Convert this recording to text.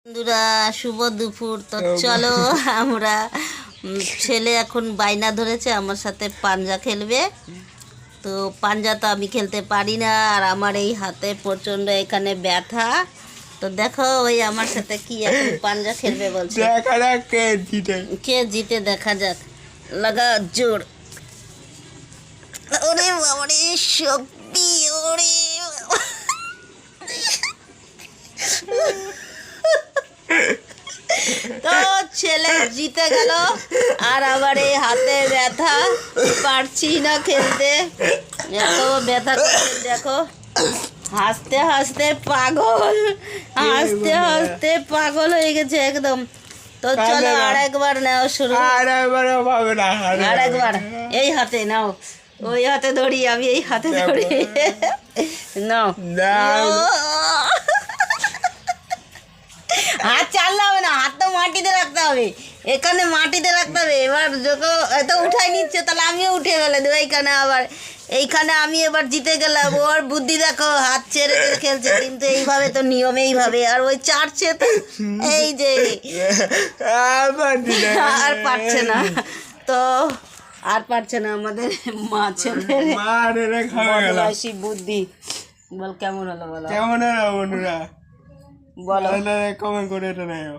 বন্ধুরা শুভ দুপুর। তো চলো আমরা ছেলে এখন বাইনা ধরেছে আমার সাথে পাঞ্জা খেলবে। তো পাঞ্জা তো আমি খেলতে পারি না, আর আমার এই হাতে প্রচণ্ড এখানে ব্যথা। তো দেখো ওই আমার সাথে কি এখন পাঞ্জা খেলবে বলছে। দেখা যাক কে জিতে দেখা যাক। লাগা জোর। ওরে বাবারে শক্তি, ওরে তো ছেলে জিতে গেল, আর আবার এই হাতে ব্যথা, পারছি না খেলতে, এত ব্যথা করছে দেখো। হাসতে হাসতে পাগল, হাসতে হাসতে পাগল হয়ে গেছে একদম। তো চলো আর একবার নাও শুরু। আর একবার এই হাতে নাও, ওই হাতে ধরি, আমি এই হাতে ধরি। নাও হাত চাললে হবে না, হাত তো মাটিতে রাখতে হবে, এখানে মাটিতে রাখতে হবে। এবার যখন এত উঠাই নিচ্ছে তাহলে আমিও উঠে গেলে দেবো এইখানে। আবার এইখানে আমি এবার জিতে গেলাম। ওর বুদ্ধি দেখো, হাত ছেড়ে ছেড়ে খেলছে, কিন্তু এইভাবে তো নিয়ম এইভাবে। আর ওই চাটছে তো, এই যে আর পারছে না, তো আর পারছে না আমাদের মা ছেলের বদমাইশি বুদ্ধি। বল কেমন হলো, বলো কেমন হলো বন্ধুরা, বলো কমেন্ট করে এটা নেও।